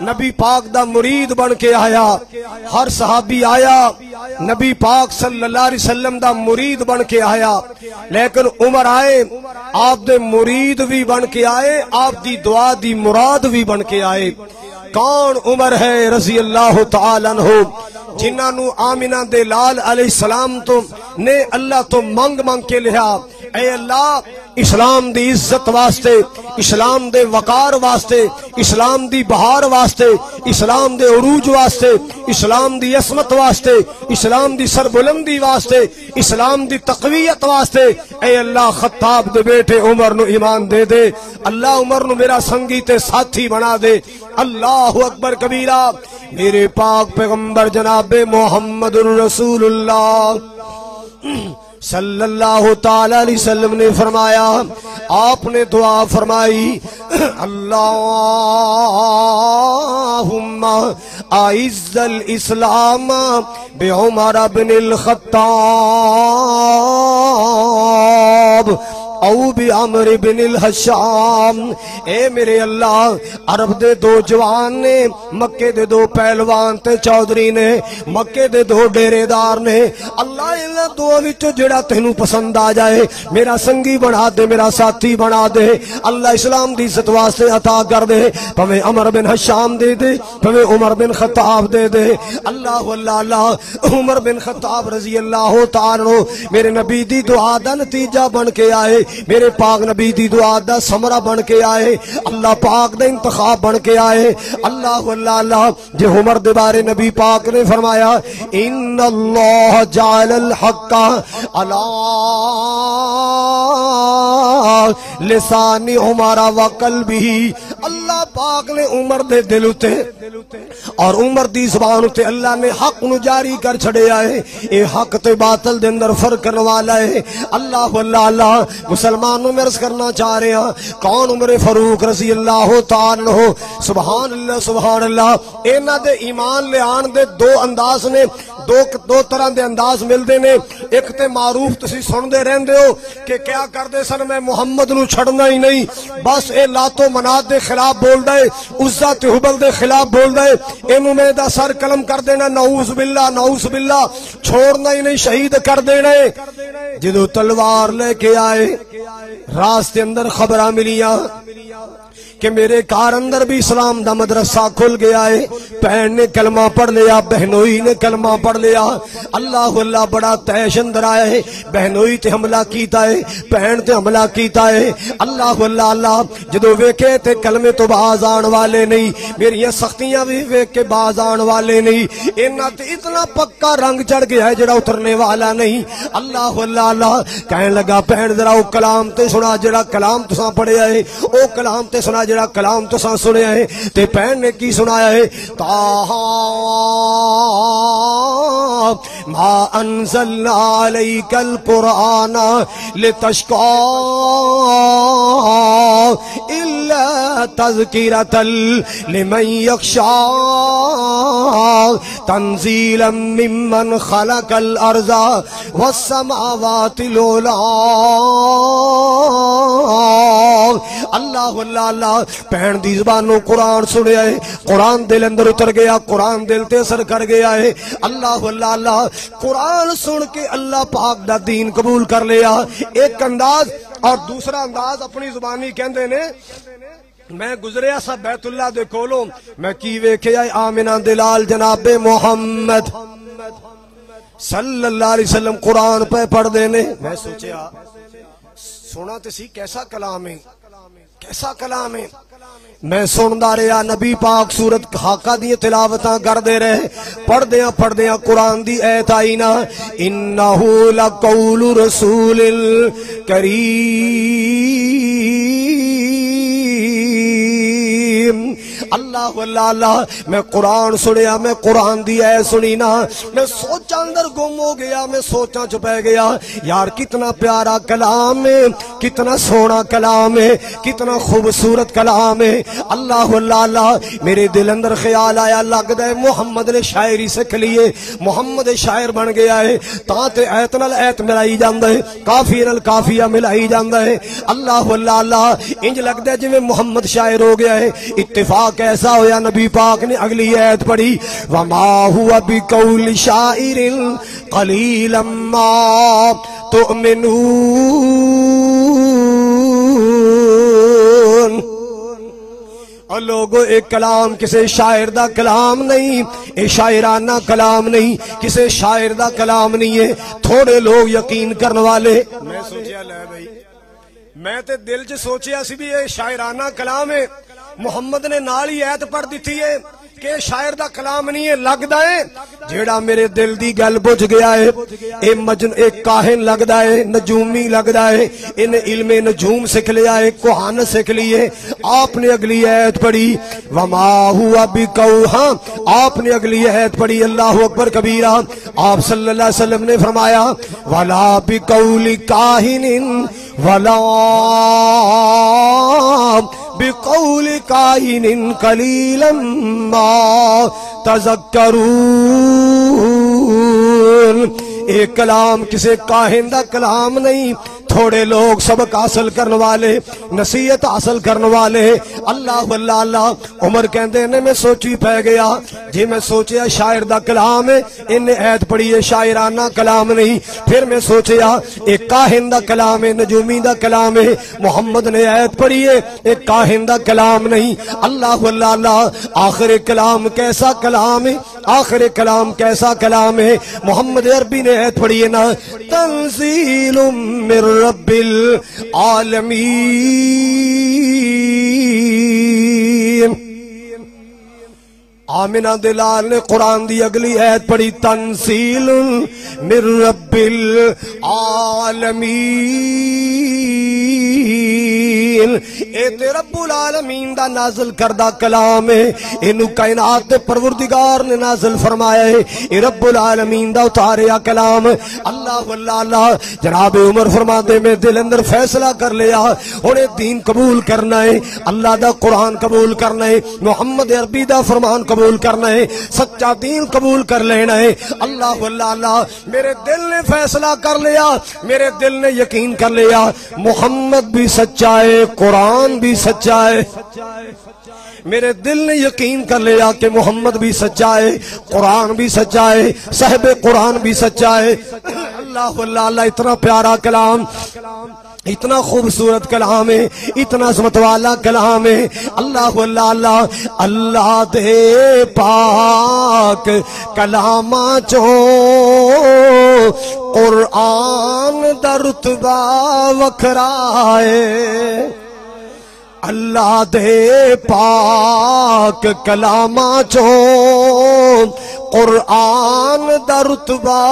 نبی پاک دا مرید بن کے آیا، ہر صحابی آیا نبی پاک صلی اللہ علیہ وسلم دا مرید بن کے آیا، لیکن عمر آئے آپ دے مرید بھی بن کے آئے، آپ دی دعا دی مراد بھی بن کے آئے۔ کون عمر ہے رضی اللہ تعالیٰ عنہ جنہاں نو آمینہ دے لال علیہ السلام تو نے اللہ تو منگ کے لیا، اے اللہ اسلام دی عزت واسطے، اسلام دے وقار واسطے، اسلام دی بہار واسطے، اسلام دے عروج واسطے، اسلام دی عصمت واسطے، اسلام دی سربلندی واسطے، اسلام دی تقویت واسطے، اے اللہ خطاب دے بیٹے عمر نو ایمان دے دے، اللہ عمر نو میرا سنگی تے ساتھی بنا دے۔ اللہ اکبر کبیرہ۔ میرے پاک پیغمبر جناب محمد رسول اللہ صلی اللہ تعالی علیہ وسلم نے فرمایا، آپ نے دعا فرمائی، اللہم اعز الاسلام بعمر بن الخطاب او بعمر بن الحشام۔ اے میرے اللہ عرب دے دو جوان نے، مکے دے دو پہلوان تے چودھری نے، مکے دے دو ڈیرے دار نے، اللہ انہاں دو وچوں جڑا تینوں پسند آ جائے میرا سنگی بنا دے، میرا ساتھی بنا دے، اللہ اسلام دی عزت واسطے عطا کر دے، پویں عمر بن حشام دے دے، پویں عمر بن خطاب دے دے۔ اللہ اللہ اللہ، عمر بن خطاب رضی اللہ تعالی عنہ میرے نبی دی دعا دا نتیجہ بن کے آئے، میرے پاک نبی دی دعا دا ثمرہ بن کے آئے، اللہ پاک دا انتخاب بن کے آئے۔ اللہ اللہ اللہ، جو عمر دے بارے نبی پاک نے فرمایا، ان اللہ جعل الحق علی لسان عمر وقلبہ، اللہ پاک نے عمر دے دل اتے اور عمر دی زبان اتے اللہ نے حق نو جاری کر چھڑے آئے۔ اے حق تے باطل دے اندر فرق کرنے والا ہے۔ اللہ اللہ اللہ، مسلمانوں میں عرض کرنا چاہ رہے ہیں، کون عمر فاروق رضی اللہ تعالی عنہ، سبحان اللہ سبحان اللہ۔ اینا دے ایمان لے آن دے دو انداز نے، دو طرح دے انداز ملدے نے۔ ایک تے معروف تسی سن دے رہن دے ہو کہ کیا کر دے سن، میں محمد نو چھڑنا ہی نہیں، بس اے لات و منات دے خلاف بول دے، عزا تے حبل دے خلاف بول دے، اینو میں دا سر قلم کر دینا، نعوذ باللہ نعوذ باللہ، چھوڑنا ہی نہیں، شہید کر دینا۔ جدو تلوار لے کے آئے راستے اندر خبرہ ملیاں کہ میرے کار اندر بھی اسلام دا مدرسہ کھل گیا ہے، بہن نے کلمہ پڑھ لیا، بہنوئی نے کلمہ پڑھ لیا۔ اللہ اللہ، بڑا تیش اندر آیا ہے، بہنوئی تے حملہ کیتا ہے، بہن تے حملہ کیتا ہے۔ اللہ اللہ اللہ، جدو ویکھے تے کلمے تو باز آن والے نہیں، میری سختیاں بھی ویکھ کے باز آن والے نہیں، انہاں تے اتنا پکا رنگ چڑھ گیا ہے جڑا اترنے والا نہیں۔ اللہ اللہ اللہ، کہنے لگا بہن ذرا او کلام تے سنا جڑا کلام تساں پڑھیا ہے، او کلام تے سنا جڑا کلام تو سان سنیا ہے۔ تے بہن نے کی سنایا ہے، تاہا ما انزلنا علیک القرآن لتشقى الا تذکرۃ لمن یخشى تنزیلا ممن خلق الارض والسماوات العلی۔ اللہ اللہ اللہ، بہن دی زبانوں قرآن سنیا ہے، قرآن دل اندر اتر گیا، قرآن دل تے اثر کر گیا ہے۔ اللہ اللہ اللہ، قرآن سن کے اللہ پاک دا دین قبول کر لیا۔ ایک انداز اور دوسرا انداز اپنی زبانی کہندے نے، میں گزریا سا بیت اللہ دے کولوں، میں کی ویکھیا آمنہ دلال جناب محمد صلی اللہ علیہ وسلم قرآن پہ پڑھ دینے۔ میں سوچیا سونا تے سی کیسا کلام ہے، کیسا کلام ہے۔ میں سندا رہا، نبی پاک سورت حاقہ دی تلاوتاں کر دے رہے، پڑھ دیاں قرآن دی ایت آئی نا، انہو لقول رسول کریم۔ اللہ اللہ اللہ، میں قرآن سنیا، میں قرآن دی اے سنی نا، میں سوچا اندر گم ہو گیا، میں سوچا چھپے گیا، یار کتنا پیارا کلام ہے، کتنا سونا کلام ہے، کتنا خوبصورت کلام ہے۔ اللہ اللہ اللہ، میرے دل اندر خیال آیا، لگدا ہے محمد نے شاعری سکھ لیے، محمد شاعر بن گیا ہے، تاں تے ایت نال ایت ملائی جاندا ہے، کافی نال کافیہ ملائی جاندا ہے۔ اللہ اللہ اللہ، انج لگدا ہے جویں محمد شاعر ہو گیا ہے۔ اتفاق کیسا ہویا؟ نبی پاک نے اگلی آیت پڑھی وما هو بقول شاعر قلیلا ما تؤمنون۔ اور لوگوں ایک کلام کسے شاعر دا کلام نہیں، اے شاعرانہ کلام نہیں، کسے شاعر دا کلام نہیں ہے، تھوڑے لوگ یقین کرنے والے۔ میں سوچیا لے بھائی، میں تے دل چ سوچیا سی بھی یہ شاعرانہ کلام ہے، محمد نے نال ہی آیت پڑھ دیتی ہے کہ شاعر دا کلام نہیں ہے۔ لگدا ہے جیڑا میرے دل دی گل بجھ گیا ہے، اے کاہن لگدا ہے، نجومی لگدا ہے، ان علم نجوم سکھ لیا ہے، کوہان سکھ لیے۔ آپ نے اگلی آیت پڑھی وما ہوا بقول، ہاں آپ نے اگلی آیت پڑھی اللہ اکبر کبیرہ، آپ صلی اللہ علیہ وسلم نے فرمایا ولا بقول کاہن ولا بقول کاہن قلیلا ما تذکرون۔ ایک کلام کسے کاہن دا کلام نہیں، تھوڑے لوگ سبق حاصل کرنے والے، نصیحت حاصل کرنے والے۔ اللہ اللہ اللہ، عمر کہندے نے میں سوچی پہ گیا جی، میں سوچیا شاعر دا کلام ہے، انہیں ایت پڑھی ہے شاعرانہ کلام نہیں، پھر میں سوچیا ایک کاہن دا کلام ہے، نجومی دا کلام ہے، محمد نے ایت پڑھی ہے ایک کاہن دا کلام نہیں۔ اللہ اللہ اللہ، آخر کلام کیسا کلام ہے، آخر کلام کیسا کلام ہے؟ محمد عربی نے ایت پڑھی ہے نا تنزیل من رب العالمین۔ آمنہ دلال نے قرآن دی اگلی آیت پڑھی تنزیل من رب العالمین۔ اے تے رب العالمین دا نازل کردہ کلام ہے، انہوں کائنات دے پروردگار نے نازل فرمایا ہے، اے رب العالمین دا اتاریا کلام۔ اللہ واللہ اللہ، جناب عمر فرماتے میں دل اندر فیصلہ کر لیا، انہیں دین قبول کرنا ہے، اللہ دا قرآن قبول کرنا ہے، محمد عربی دا فرمان قبول کرنا ہے، سچا دین قبول کر لینا ہے۔ اللہ واللہ اللہ، میرے دل نے فیصلہ کر لیا، میرے دل نے یقین کر لیا، محمد بھی سچا ہے، قرآن بھی سچا ہے۔ میرے دل نے یقین کر لیا کہ محمد بھی سچا ہے، قرآن بھی سچا ہے، صاحب قرآن بھی سچا ہے۔ اللہ واللہ اللہ، اتنا پیارا کلام، اتنا خوبصورت کلام ہے، اتنا عظمت والا کلام ہے۔ اللہ واللہ اللہ، اللہ دے پاک کلاماں چوں قرآن دا رتبہ وکھرا ہے۔ اللہ دے پاک کلاماں چوں قرآن دا رتبہ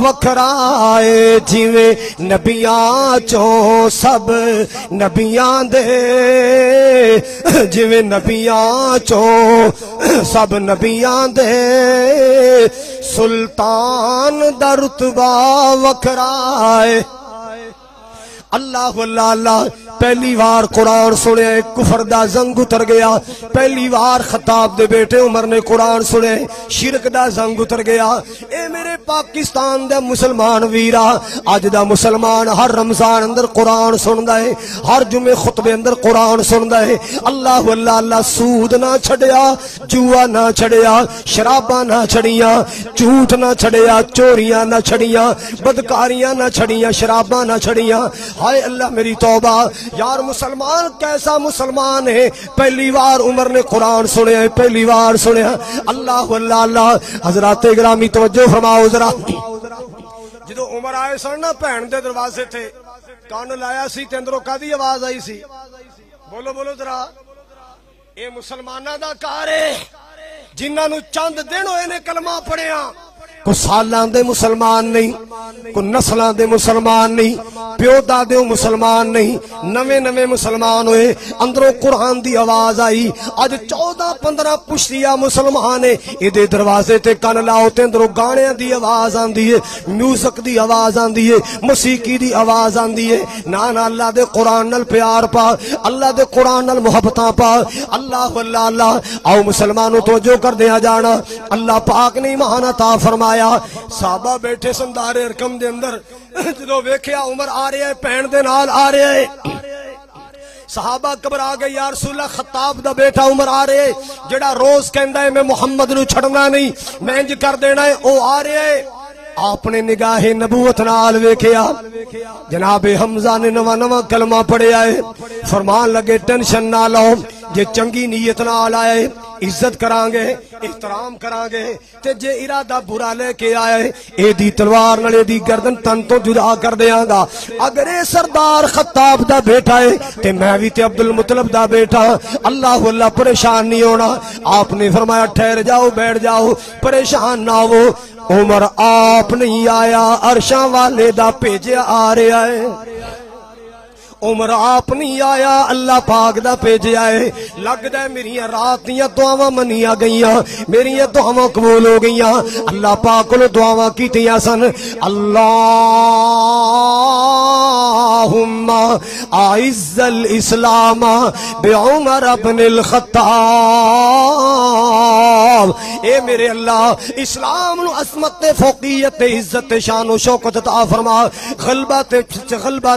وکھرائے، جیویں نبیاں چوں سب نبیاں دے، جیویں نبیاں چوں سب نبیاں دے، سلطان دا رتبہ وکھرائے۔ اللہ واللہ اللہ، پہلی بار قرآن سنے کفر دا زنگ اتر گیا، پہلی بار خطاب دے بیٹے عمر نے قرآن سنے شرک دا زنگ اتر گیا۔ اے میرے پاکستان دے مسلمان ویرا، آج دا مسلمان ہر رمضان اندر قرآن سندا ہے، ہر جمعے خطبے اندر قرآن سندا ہے۔ اللہ واللہ اللہ، سود نہ چھڑیا، جوا نہ چھڑیا، شراباں نہ چھڑیاں، جھوٹ نہ چھڑیا، چوریاں نہ چھڑیاں، بدکاریاں نہ چھڑیاں، شراباں نہ چھڑیاں۔ ہائے اللہ میری توبہ یار، مسلمان کیسا مسلمان ہے؟ پہلی بار عمر نے قرآن سنیا ہے، پہلی بار سنیا۔ اللہ واللہ اللہ، حضرات گرامی توجہ فرماؤ ذرا، جدو عمر آئے سن نا بہن دے دروازے تھے، کان لایا سی تے اندروں کدی آواز آئی سی؟ بولو بولو ذرا، اے مسلمانہ دا کار ہے جنہاں نو چند دن ہوئے نے کلمہ پڑھیا، کو سالاں دے مسلمان نہیں، کو نسلاں دے مسلمان نہیں، پیو دادے مسلمان نہیں، نوے نوے مسلمان ہوئے، اندروں قرآن دی آواز آئی۔ آج 14-15 پشتیاں مسلمان ہے، ادھے دروازے تے کن لاؤ تے اندروں گانیاں دی آواز آن دی ہے، میوزک دی آواز آن دی ہے، موسیقی دی آواز آن دی ہے۔ نانا اللہ دے قرآن نال پیار پا، اللہ دے قرآن نال محبتاں پا۔ اللہ واللہ اللہ، آؤ مسلمانوں توجہ کر دیا جانا، اللہ پاک نے ایمان عطا فرمایا۔ صحابہ بیٹھے سندار ارکم دے اندر، جدو ویکھیا عمر آ رہا ہے، پہن دے نال آ رہا ہے، صحابہ گھبرا گئے، یا رسول اللہ خطاب دا بیٹا عمر آ رہے جڑا روز کہندا ہے میں محمد نو چھڑنا نہیں، میں انج کر دینا ہے، او آ رہے ہے۔ آپ نے نگاہ نبوت نال ویکھیا، جناب حمزہ نے نواں کلمہ پڑھیا ہے، فرمان لگے ٹینشن نہ لو، جے چنگی نیت نال آئے عزت کران گے، احترام کران گے، تے جے ارادہ برا لے کے آئے اے دی تلوار نال اے دی گردن تن تو جدا کر دیاں گا۔ اگر اے سردار خطاب دا بیٹا ہے تے میں بھی تے عبد المطلب دا بیٹا، اللہ اللہ پریشان نہیں ہونا۔ آپ نے فرمایا ٹھہر جاؤ، بیٹھ جاؤ، پریشان نہ ہو۔ عمر آپ نہیں آیا، عرشاں والے دا بھیجیا آ رہا ہے۔ عمر آپ نہیں آیا، اللہ پاک دا بھیجیا ہے۔ لگدا ہے میریاں رات دیاں دعاواں منیاں گئیاں، میریاں دعاواں قبول ہو گئیاں، اللہ پاک کول دعاواں کیتیاں سن۔ اللہم اعز الاسلام بعمر بن الخطاب، اے میرے اللہ اسلام نو عظمت فوقیت عزت شان و شوکت عطا فرما، غلبہ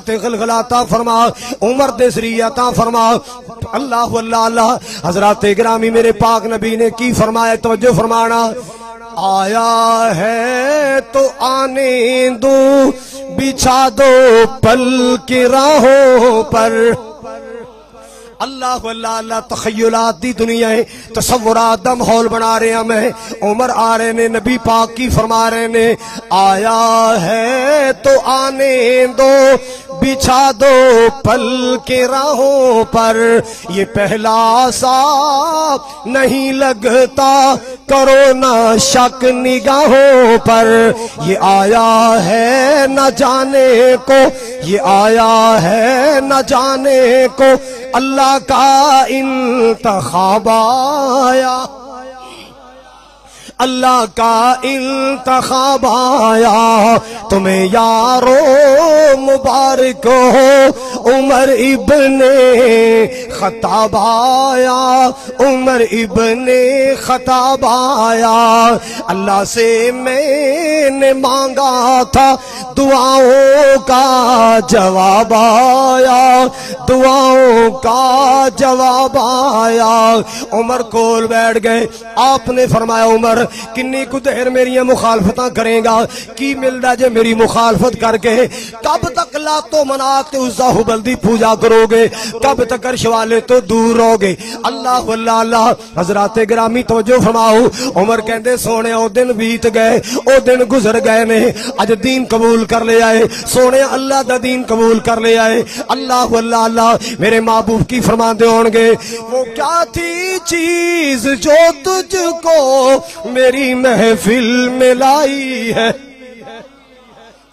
تے غلغلہ عطا فرما، عمر دے ذریعہ عطا فرما۔ اللہ اللہ اللہ۔ حضرات گرامی میرے پاک نبی نے کی فرمایا، توجہ فرمانا، آیا ہے تو آنے دو، بچھا دو پل کی راہوں پر۔ اللہ اللہ اللہ، تخیلات دی دنیا ہے، تصورات دا ماحول بنا رہے ہیں میں۔ عمر آ رہے نے، نبی پاک کی فرما رہے نے، آیا ہے تو آنے دو، بچھا دو پل کے راہوں پر، یہ پہلا سا نہیں لگتا، کرو نہ شک نگاہوں پر، یہ آیا ہے نہ جانے کو، یہ آیا ہے نہ جانے کو، اللہ کا انتخاب آیا، اللہ کا انتخاب آیا، تمہیں یارو مبارک ہو، عمر ابن خطاب آیا، عمر ابن خطاب آیا۔ اللہ سے میں نے مانگا تھا، دعاؤں کا جواب آیا، دعاؤں کا جواب آیا۔ عمر کول بیٹھ گئے، آپ نے فرمایا عمر کنی کو دیر میری مخالفتاں کریں گا، کی ملدا جے میری مخالفت کر کے؟ کب تک لاتو منات عزا حبل دی پوجا کرو گے؟ کب تک عرش والے تو دور رہو گے؟ اللہ اللہ اللہ۔ حضرات گرامی توجہ فرماؤ، عمر کہندے سونے او دن بیت گئے، او دن گزر گئے نے، اج دین قبول کر لے آئے، سونے اللہ دا دین قبول کر لے آئے۔ اللہ اللہ اللہ۔ میرے محبوب کی فرماندے ہون گے، وہ کیا تھی چیز جو تجھ کو میری محفل میں لائی ہے؟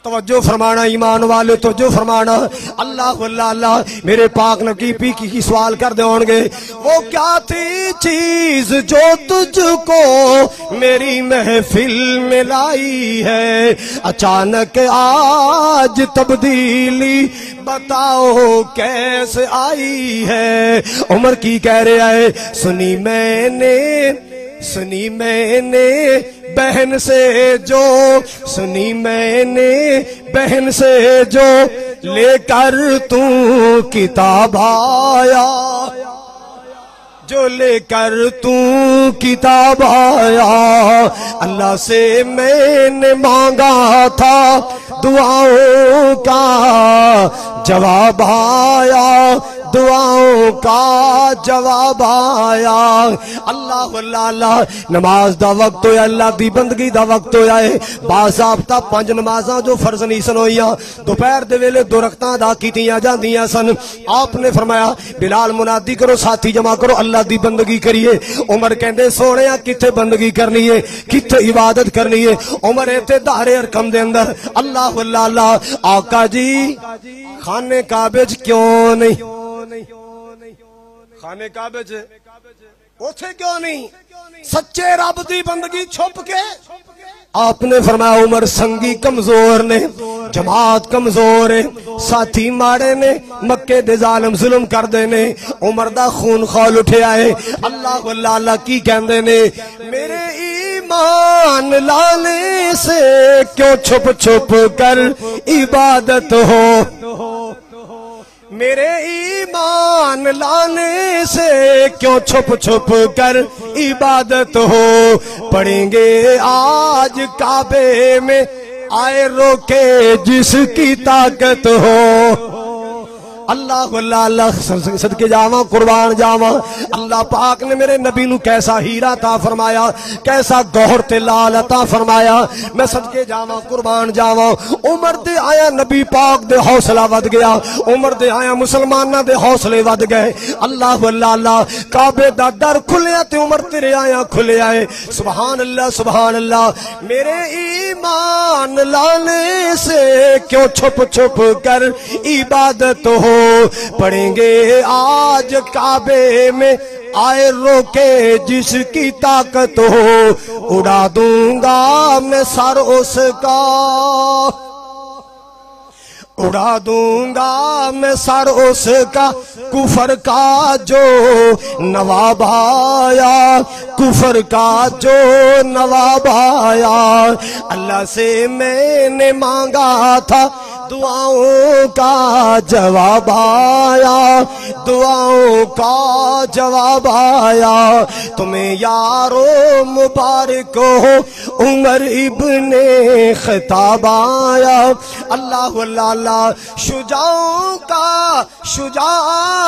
توجہ فرمانا ایمان والے، توجہ فرمانا۔ اللہ اللہ اللہ۔ میرے پاک نبی پی کی سوال کر دے ہوں گے، وہ کیا تھی چیز جو تجھ کو میری محفل میں لائی ہے؟ اچانک آج تبدیلی بتاؤ کیسے آئی ہے؟ عمر کی کہہ رہا ہے، سنی میں نے بہن سے جو، سنی میں نے بہن سے جو، لے کر تو کتاب آیا، جو لے کر تو کتاب آیا۔ اللہ سے میں نے مانگا تھا، دعاؤں کا جواب آیا، دعاؤں کا جواب آیا۔ اللہ اللہ اللہ۔ نماز دا وقت ہویا، اللہ دی بندگی دا وقت ہویا ہے۔ باضابطہ 5 نمازاں جو فرض نہیں سن ہوئیاں، دوپہر دے ویلے 2 رکعتاں ادا کیتیاں جاندیاں سن۔ آپ نے فرمایا بلال منادی کرو، ساتھی جمع کرو، اللہ دی بندگی کریے۔ عمر کہندے سونےاں کتھے بندگی کرنی ہے، کتھے عبادت کرنی ہے؟ عمر ایتھے دار ارقم دے اندر۔ اللہ اللہ اللہ۔ آقا جی خانے کعبے وچ کیوں نہیں؟ خانے کعبے وچ اوتھے کیوں نہیں؟ سچے رب دی بندگی چھپ کے؟ آپ نے فرمایا عمر سنگی کمزور نے، جماعت کمزور ہے، ساتھی ماڑے نے، مکے دے ظالم ظلم کر دے نے، عمر دا خون خول اٹھیا ہے۔ اللہ اللہ اللہ کی کہندے نے، میرے ایمان لانے سے کیوں چھپ چھپ کر عبادت ہو؟ میرے ایمان لانے سے کیوں چھپ چھپ کر عبادت ہو، پڑھیں گے آج کعبے میں آئے روکے جس کی طاقت ہو۔ اللہ اللہ اللہ صدقے جاواں قربان جاواں، اللہ پاک نے میرے نبی نو کیسا ہیرا عطا فرمایا، کیسا گوہر تے لال عطا فرمایا، میں صدقے جاواں قربان جاواں۔ عمر دے آیا نبی پاک دے حوصلہ ود گیا، عمر دے آیا مسلماناں دے حوصلے ود گئے۔ اللہ اللہ اللہ، کعبے دا در کھلیا تے عمر تیرے آیا کھلے آئے۔ سبحان اللہ سبحان اللہ، میرے ایمان لانے سے کیوں چھپ چھپ کر عبادت ہو، پڑھیں گے آج کعبے میں آئے روکے جس کی طاقت ہو، اڑا دوں گا میں سر اس کا، اڑا دوں گا میں سر اس کا، کفر کا جو نواب آیا، کفر کا جو نواب آیا۔ اللہ سے میں نے مانگا تھا دعاؤں کا جواب آیا، دعاؤں کا جواب آیا۔ تمہیں یارو مبارک ہو عمر ابن خطاب آیا۔ اللہ اللہ اللہ، شجاعوں کا شجاع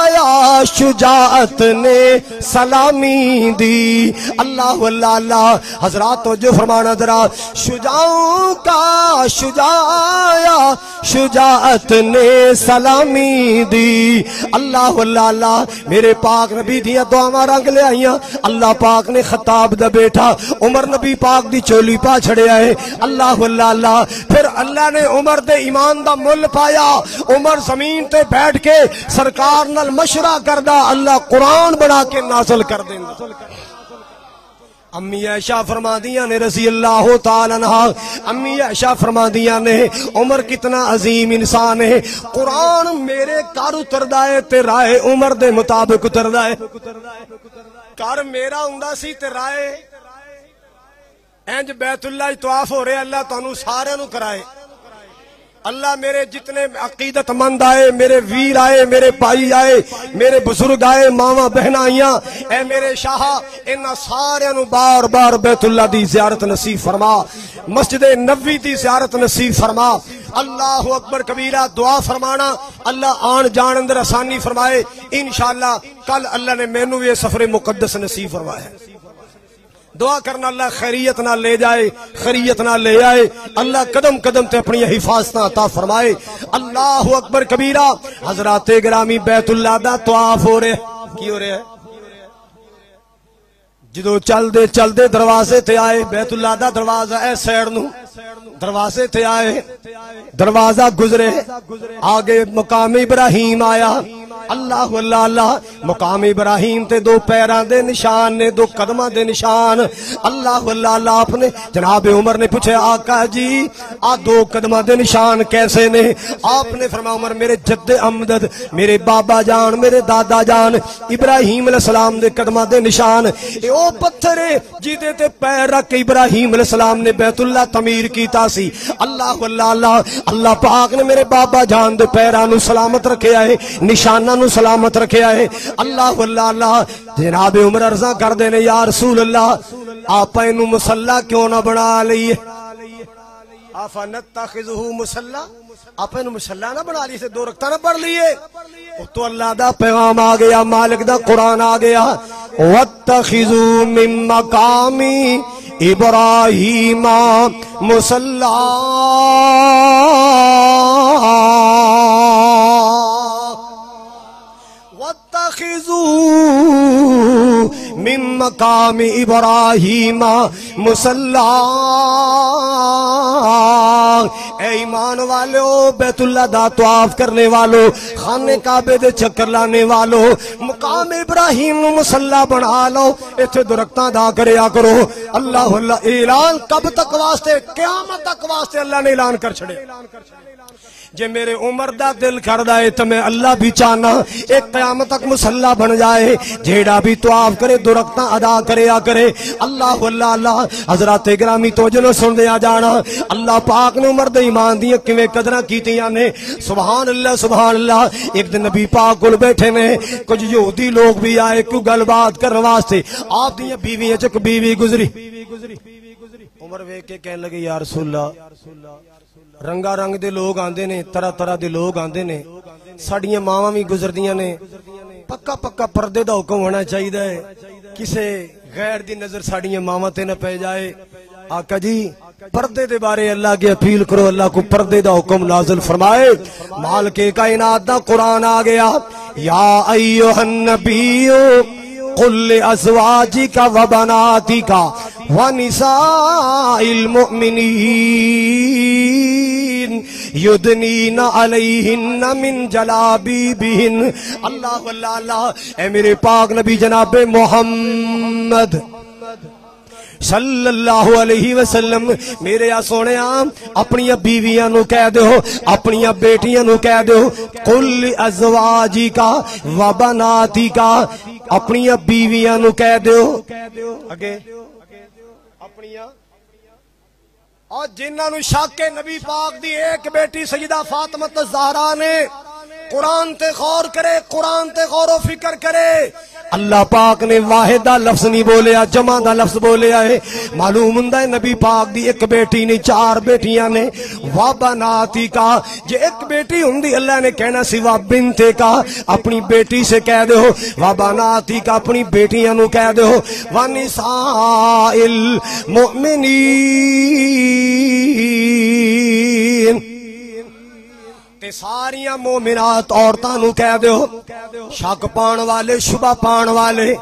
آیا، شجاعت نے سلامی دی۔ اللہ اللہ اللہ، حضرات توجہ فرمانا ذرا، شجاعوں کا شجاع آیا، شجاعت نے سلامی دی۔ اللہ اللہ اللہ، میرے پاک نبی دیا دعاواں رنگ لے آئیاں۔ اللہ پاک نے خطاب دا بیٹا عمر نبی پاک دی چولی پا چھڑے آئے۔ اللہ اللہ اللہ، پھر اللہ نے عمر دے ایمان دا مل پایا۔ عمر زمین تے بیٹھ کے سرکار نال مشورہ کردہ، اللہ قرآن بنا کے نازل کر دیں۔ امی عائشہ فرما دیا نے رضی اللہ تعالیٰ عنہ، امی عائشہ فرما دیا نے عمر کتنا عظیم انسان ہے، قرآن میرے کار اتردائے تے رائے عمر دے مطابق اتردائے۔ کار میرا ہوندا سی تے رائے اینج بیت اللہ طواف ہو رہے، اللہ تانوں سارے نو کرائے۔ اللہ میرے جتنے عقیدت مند آئے، میرے ویر آئے، میرے بھائی آئے، میرے بزرگ آئے، ماما بہن آئیاں، اے میرے شاہ انہاں سارے نو بار بار بیت اللہ دی زیارت نصیب فرما، مسجد نبوی دی زیارت نصیب فرما۔ اللہ اکبر کبیرہ، دعا فرمانا اللہ آن جان اندر آسانی فرمائے۔ انشاءاللہ کل اللہ نے مینوں یہ سفر مقدس نصیب فرمایا۔ دعا کرنا اللہ خیریت نہ لے جائے، خیریت نہ لے آئے، اللہ قدم قدم تے اپنی حفاظت عطا فرمائے۔ اللہ اکبر کبیرہ، حضرات گرامی بیت اللہ دا طواف ہو رہے، کی ہو رہے ہے؟ جدو چل دے دروازے تے آئے، بیت اللہ دا دروازہ اے سیڑ نو، دروازے تے آئے، دروازہ گزرے، آگے مقام ابراہیم آیا۔ اللہ اللہ اللہ، مقام ابراہیم تے دو پیران دے نشان نے، دو قدمہ دے نشان۔ اللہ اللہ اللہ، آپ نے جناب عمر نے پوچھے آقا جی آ دو قدمہ دے نشان کیسے نے؟ آپ نے فرمایا عمر میرے جد امجد، میرے بابا جان، میرے دادا جان ابراہیم علیہ السلام دے قدمہ دے نشان، اے او پتھر جیدے تے پیر رکھ کے ابراہیم علیہ السلام نے بیت اللہ تعمیر کیتا سی۔ اللہ اللہ اللہ، اللہ پاک نے میرے بابا جان دے پیرانو سلامت رکھے آئے، نشانہ نو سلامت رکھے آئے۔ اللہ اللہ اللہ، جناب عمر عرضہ کر دینے یا رسول اللہ آپ اینو مسلح کیوں نہ بنا لئیے؟ آفَنَتَّخِذُهُ مُسَلَّا، آپ اینو مسلح نہ بنا لیے، سے دو رکھتا نہ پڑھ لیے۔ تو اللہ دا پیغام آ گیا، مالک دا قرآن آ گیا، وَاتَّخِذُوا مِن مَّقَامِ ابراہیم مصلی۔ من مقام ابراہیم مصلی۔ اے ایمان والو، بیت اللہ دا طواف کرنے والو، خانے کعبے دے چکر لانے والو، مقام ابراہیم مصلی بنا لو، ایتھے درختاں دا کریا کرو۔ اللہ اللہ، اعلان کب تک واسطے؟ قیامت تک واسطے اللہ نے اعلان کر چھڑے۔ جے میرے عمر دا دل کردا ہے تو میں اللہ بھی چاہنا ایک قیامت تک مسلح بن جائے جیڑا بھی طواف کرے درختاں ادا کریا کرے اللہ اللہ اللہ حضرات گرامی توجہ سن دیا جانا اللہ پاک نے عمر دے ایمان دیاں کیویں قدراں کیتیاں نے سبحان اللہ سبحان اللہ ایک دن نبی پاک کول بیٹھے نے کچھ یہودی لوگ بھی آئے کوئی گل بات کرنے واسطے آپ دیاں بیویاں چ بیوی گزری عمر ویکھ کے کہنے لگے یا رسول اللہ رنگا رنگ دے لوگ آندے نے طرح طرح دے لوگ آندے نے ساڈیاں ماواں بھی گزردیاں نے پکا پکا پردے دا حکم ہونا چاہیے کسے غیر دی نظر ساڈیاں ماواں تے نہ پے جائے آقا جی پردے دے بارے اللہ کی اپیل کرو اللہ کو پردے دا حکم نازل فرمائے مالک کائنات دا قرآن آ گیا یا ایھا النبی قل لأزواجک وبناتک ونساء المؤمنین یدنین علیہن من جلابیبہن اللہ اللہ اللہ اے میرے پاک نبی جناب محمد صلی اللہ علیہ وسلم میرے یا سونے اپنی بیویاں نو کہہ دو اپنی بیٹیاں نو کہہ دو قل ازواجک و بناتک اپنی بیویاں نو کہہ دو اگے اپنی اور جنہاں نو شک نبی پاک دی ایک بیٹی سیدہ فاطمہ الزہرا نے قرآن تے غور کرے قرآن تے غور و فکر کرے اللہ پاک نے واحد دا لفظ نہیں بولیا جمع دا لفظ بولیا ہے معلوم ہوندا ہے نبی پاک دی ایک بیٹی نہیں چار بیٹیاں نے وابناتی کا جے ایک بیٹی ہوندی اللہ نے کہنا سی وابنتے کا اپنی بیٹی سے کہہ دو وابناتی کا اپنی بیٹیاں نو کہہ دو ونساء المؤمنین تے ساریاں مومنات عورتاں نو کہہ دو شک پان والے شبہ پان والے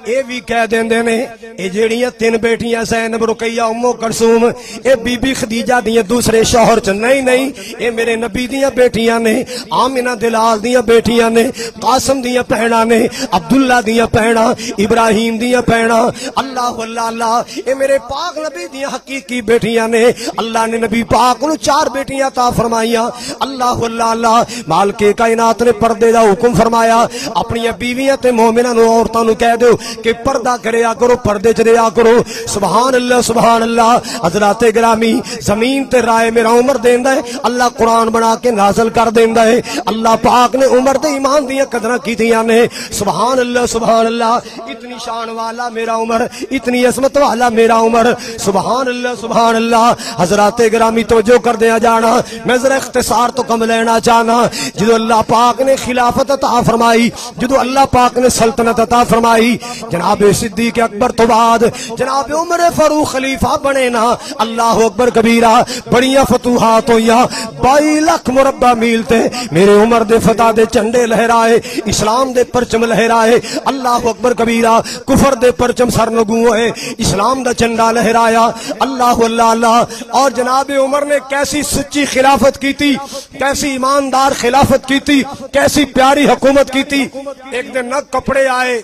اے بھی کہہ دیندے نے اے جیڑیاں تین بیٹیاں زینب رقیہ ام کلثوم اے بی بی خدیجہ دیاں دوسرے شوہر چ نہیں اے میرے نبی دیاں بیٹیاں نے آمنہ دلال دیاں بیٹیاں نے قاسم دیاں بہناں نے عبداللہ دیاں بہناں ابراہیم دیاں بہناں اللہ اللہ اللہ اے میرے پاک نبی دیاں حقیقی بیٹیاں نے اللہ نے نبی پاک نو چار بیٹیاں عطا فرمائیاں اللہ اللہ اللہ مالک کائنات نے پردے دا حکم فرمایا اپنی بیویاں تے مومناں نو عورتاں نو کہہ دو کہ پردہ کریا کرو پردے چ رہیا کرو سبحان اللہ حضرات گرامی زمین تے رائے میرا عمر دیندا ہے اللہ قرآن بنا کے نازل کر دیندا ہے اللہ پاک نے عمر دے ایمان دیاں قدراں کیتیاں نے سبحان اللہ اتنی شان والا میرا عمر اتنی عظمت والا میرا عمر سبحان اللہ حضرات گرامی توجہ کر دیا جانا میں ذرا اختصار تو کم لینا چاہنا جدو اللہ پاک نے خلافت عطا فرمائی جدو اللہ پاک نے سلطنت عطا فرمائی جناب صدیق اکبر تو بعد جناب عمر فاروق خلیفہ بنے نا اللہ اکبر کبیرہ بڑیاں فتوحات ہویا 22 لاکھ مربع میل تے میرے عمر دے فتح دے چنڈے لہرائے اسلام دے پرچم لہرائے اللہ اکبر کبیرہ کفر دے پرچم سرنگوں ہوئے اسلام دا چنڈا لہرایا اللہ اللہ اللہ اور جناب عمر نے کیسی سچی خلافت کی تھی کیسی ایماندار خلافت کی تھی کیسی پیاری حکومت کی تھی ایک دن نہ کپڑے آئے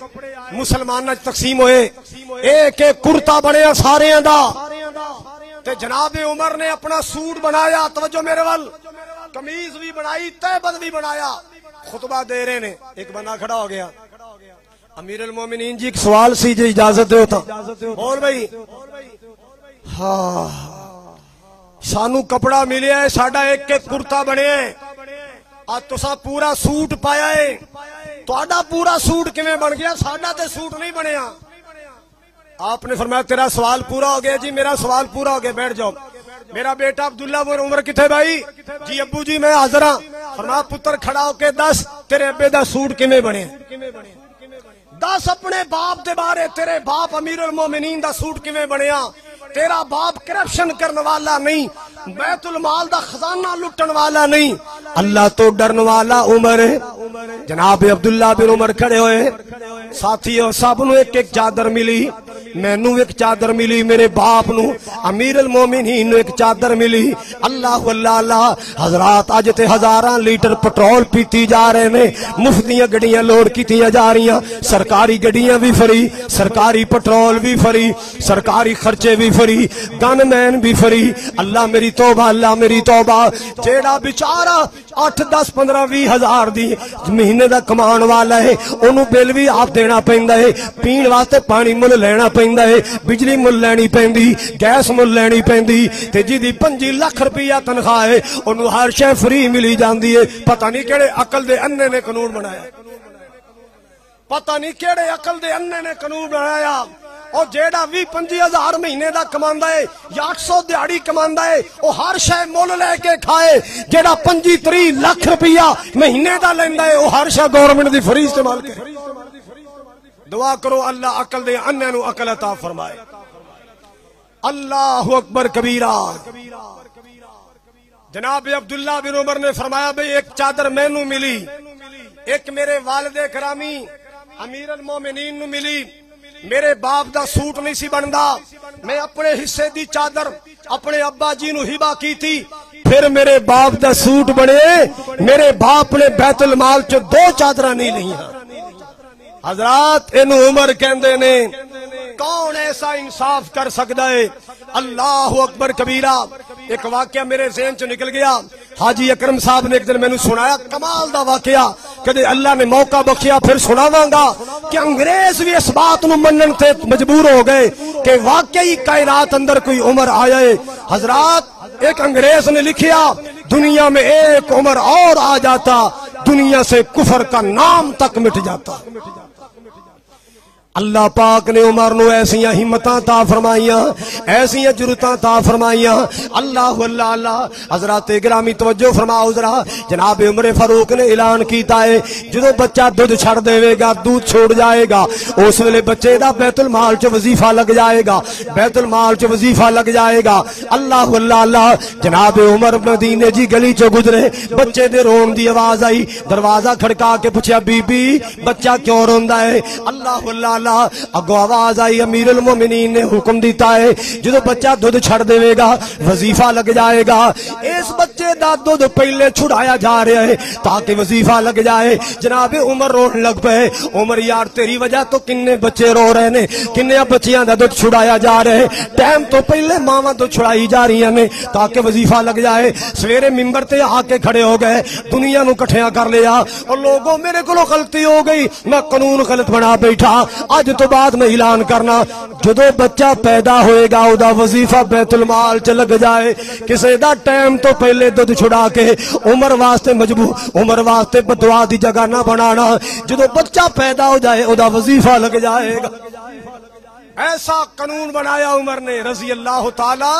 مسلمان تقسیم ہوئے ایک ایک کرتا بنیا سارے دا تے جناب عمر نے اپنا سوٹ بنایا توجہ میرے وال کمیز بھی بنائی تہبند بھی بنایا خطبہ دے رہے نے ایک بندہ کھڑا ہو گیا امیر المومنین جی ایک سوال سی جی اجازت دے ہوتا بول بھائی ہاں سانو کپڑا ملیا ہے ساڈا ایک ایک کرتا بنیا ہے آج تسا پورا سوٹ پایا ہے تہاڈا پورا سوٹ کیویں بن گیا ساڈا تے سوٹ نہیں بنیا آپ نے فرمایا تیرا سوال پورا ہو گیا جی میرا سوال پورا ہو گیا بیٹھ جاؤ میرا بیٹا عبداللہ وہ عمر کتھے بھائی جی ابو جی میں حاضر ہاں فرمایا پتر کھڑا ہو کے دس تیرے ابے دا سوٹ کیویں بنے دس اپنے باپ دے بارے تیرے باپ امیر المومنین دا سوٹ کیویں بنیا تیرا باپ کرپشن کرنے والا نہیں بیت المال دا خزانہ لٹن والا نہیں اللہ تو ڈرن والا عمر جناب عبداللہ بن عمر کھڑے ہوئے ساتھیوں سب نو ایک ایک چادر ملی مینوں ایک چادر ملی، میرے باپ نو امیر المومنین نو ایک چادر ملی۔ اللہ اللہ اللہ حضرات اج تے ہزاراں لیٹر پٹرول پیتی جا رہے نے، مفت دیاں گڈیاں لوڈ کیتیاں جا رہیاں، سرکاری گڈیاں بھی فری، سرکاری پٹرول بھی فری، سرکاری خرچے بھی فری، گن مین بھی فری۔ اللہ میری توبہ، اللہ میری توبہ۔ جیڑا بیچارہ 8 10 15 20 ہزار دی مہینے دا کمان والا ہے، انہوں بل بھی آپ دینا پیندا ہے، پین واسطے پانی مل لینا پیندا ہے، بجلی مل لینی پیندی، گیس مل لینی پیندی، تے جی دی 5 لاکھ روپیہ تنخواہ ہے انہوں ہر شے فری ملی جاندی ہے۔ پتہ نہیں کیڑے عقل دے انے نے قانون بنایا، پتہ نہیں کیڑے عقل دے انے نے قانون بنایا۔ اور جیڑا 20-25 ہزار مہینے دا کماندا ہے یا 800 دیہاڑی کماندا ہے وہ ہر شے مول لے کے کھائے، جیڑا 25-30 لاکھ روپیہ مہینے دا لیندا ہے وہ ہر شے گورنمنٹ دی فری استعمال کرے۔ دعا کرو اللہ عقل دے انے نو عقل عطا فرمائے۔ اللہ اکبر کبیرہ۔ جناب عبداللہ بن عمر نے فرمایا بھئی ایک چادر مینوں ملی، ایک میرے والد کرامی امیر المومنین نو ملی، میرے باپ دا سوٹ نہیں سی بندا، میں اپنے حصے دی چادر اپنے ابا جی نو ہبا کی تھی، پھر میرے باپ دا سوٹ بنے، میرے باپ نے بیت المال چ 2 چادراں نہیں لئیاں۔ حضرات اینو عمر کہندے نے، کون ایسا انصاف کر سکتا ہے؟ اللہ اکبر کبیرہ۔ ایک واقعہ میرے ذہن چ نکل گیا، حاجی اکرم صاحب نے ایک دن میں نے سنایا، کمال دا واقعہ، کدے اللہ نے موقع بخشیا پھر سناواں گا کہ انگریز بھی اس بات نو منن تے مجبور ہو گئے کہ واقعی کائنات اندر کوئی عمر آیا ہے۔ حضرات ایک انگریز نے لکھیا، دنیا میں ایک عمر اور آ جاتا، دنیا سے کفر کا نام تک مٹ جاتا۔ اللہ پاک نے عمر نو ایسیاں ہمتاں تا فرمائیاں، ایسیاں جرتاں تا فرمائیاں۔ اللہ اللہ اللہ۔ حضرات گرامی توجہ فرماؤ ذرا، جناب عمر فاروق نے اعلان کیتا ہے جدو بچہ دودھ چھڑ دے گا، دودھ چھوڑ جائے گا، اس ویلے بچے دا بیت المال چ وظیفہ لگ جائے گا، بیت المال چ وظیفہ لگ جائے گا۔ اللہ اللہ اللہ۔ جناب عمر مدینے جی گلی چ گزرے، بچے دے رون دی آواز آئی، دروازہ کھڑکا کے پوچھا بی بی بچہ کیوں روندا ہے؟ اللہ اللہ اگو آواز آئی، امیر المومنین نے حکم دیتا ہے جدو بچہ دودھ چھڑ دے گا وظیفہ لگ جائے گا، اس بچے دا دودھ پہلے چھڑایا جا رہا ہے تاکہ وظیفہ لگ جائے۔ جناب عمر رون لگ پے، عمر یار تیری وجہ تو کنے بچے رو رہے نے، کنے بچیاں دا دودھ چھڑایا جا رہا ہے، ٹائم تو پہلے ماما تو چھڑائی جا رہی ہیں تاکہ وظیفہ لگ جائے۔ سویرے ممبر تے آ کے کھڑے ہو گئے، دنیا نو کٹھیاں کر لیا، اور لوگوں میرے کو غلطی ہو گئی، میں قانون غلط بنا بیٹھا، آج تو بعد میں اعلان کرنا جدو بچہ پیدا ہوئے گا او دا وظیفہ بیت المال چ لگ جائے، کسے دا ٹائم تو پہلے دودھ چھڑا کے عمر واسطے مجبور، عمر واسطے بدعا دی جگہ نہ بنانا، جدو بچہ پیدا ہو جائے او دا وظیفہ لگ جائے گا۔ ایسا قانون بنایا عمر نے رضی اللہ تعالی۔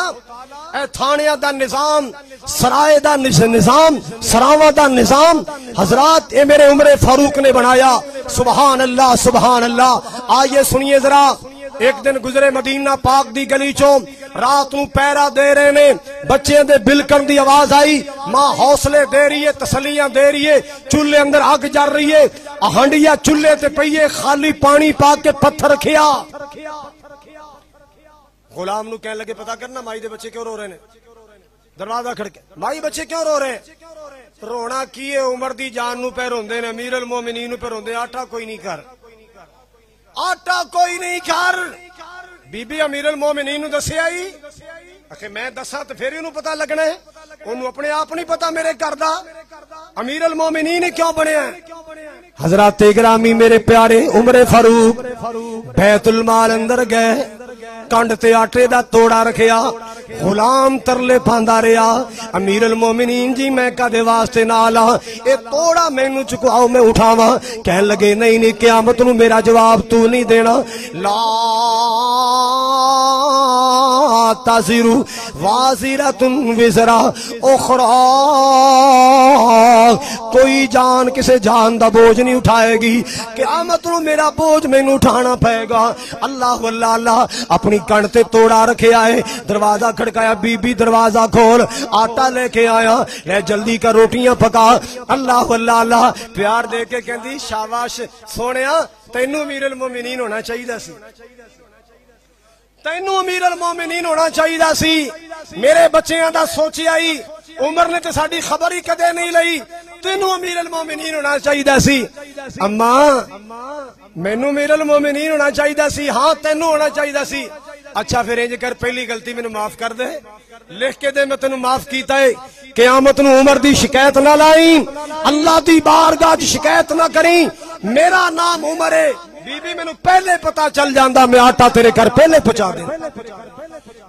اے تھانیاں دا نظام، سرائے دا نظام، سراواں دا نظام حضرات اے میرے عمر فاروق نے بنایا۔ سبحان اللہ سبحان اللہ۔ آئیے سنیے ذرا، ایک دن گزرے مدینہ پاک دی گلی چوں، رات نو پیرا دے رہے نے، بچے دے بلکن دی آواز آئی، ماں حوصلے دے رہی ہے، تسلیاں دے رہی ہے، چولہے اندر آگ جل رہی ہے، ہنڈیا چولہے تے پئیے، خالی پانی پا کے پتھر رکھیا۔ غلام نو کہنے لگے پتا کرنا مائی دے بچے کیوں رو رہے ہیں؟ دروازہ کھڑکے، مائی بچے کیوں رو رہے ہیں؟ رونا کیے عمر دی جان نو پہ روندے نے، امیر المومنین نو پہ روندے، آٹا کوئی نہیں کر، آٹا کوئی نہیں کر۔ بی بی امیر المومنین نو دسے آئی، اکھے میں دسا تو پھر انہوں پتا لگنا ہے، انہوں اپنے آپ نہیں پتا میرے کردہ امیر المومنین کیوں بنے ہیں۔ حضرات گرامی میرے پیارے عمر فاروق بیت المال اندر گئے، کنڈ تے آٹے دا توڑا رکھیا، غلام ترلے پاندا رہیا، امیر المومنین جی میں کدے واسطے نال ہاں، اے توڑا مینوں چکواؤ میں اٹھاواں۔ کہن لگے نہیں نہیں قیامت نو میرا جواب تو نہیں دینا، لا تزر وازرۃ وزر اخری، کوئی جان کسے جان دا بوجھ نہیں اٹھائے گی، قیامت نو میرا بوجھ مینوں اٹھانا پائے گا۔ اللہ اللہ اللہ۔ اپنی کنڈ تے توڑا رکھے آئے، دروازہ کھڑکایا، بی بی دروازہ کھول، آٹا لے کے آیا، لے جلدی کا روٹیاں پکا۔ اللہ اللہ اللہ۔ پیار دے کے کہندی شاباش سونیا، تینوں امیر المومنین ہونا چاہیے سی۔ تینوں امیر المومنین ہونا چاہیے سی میرے بچیاں دا سوچیا ہی عمر نے تے ساڈی خبر ہی کدے نہیں لئی تینوں امیر المومنین ہونا چاہیے سی اماں مینوں امیر المومنین ہونا چاہیے سی ہاں تینوں ہونا چاہیے سی اچھا پھر انج کر پہلی غلطی مینوں معاف کر دے لکھ کے دے میں تینوں معاف کیتا ہے قیامت نو عمر دی شکایت نہ لائی اللہ دی بارگاہ دی شکایت نہ کریں میرا نام عمر ہے بی بی مینوں پہلے پتا چل جاندا میں آٹا تیرے گھر پہلے پہنچا دیں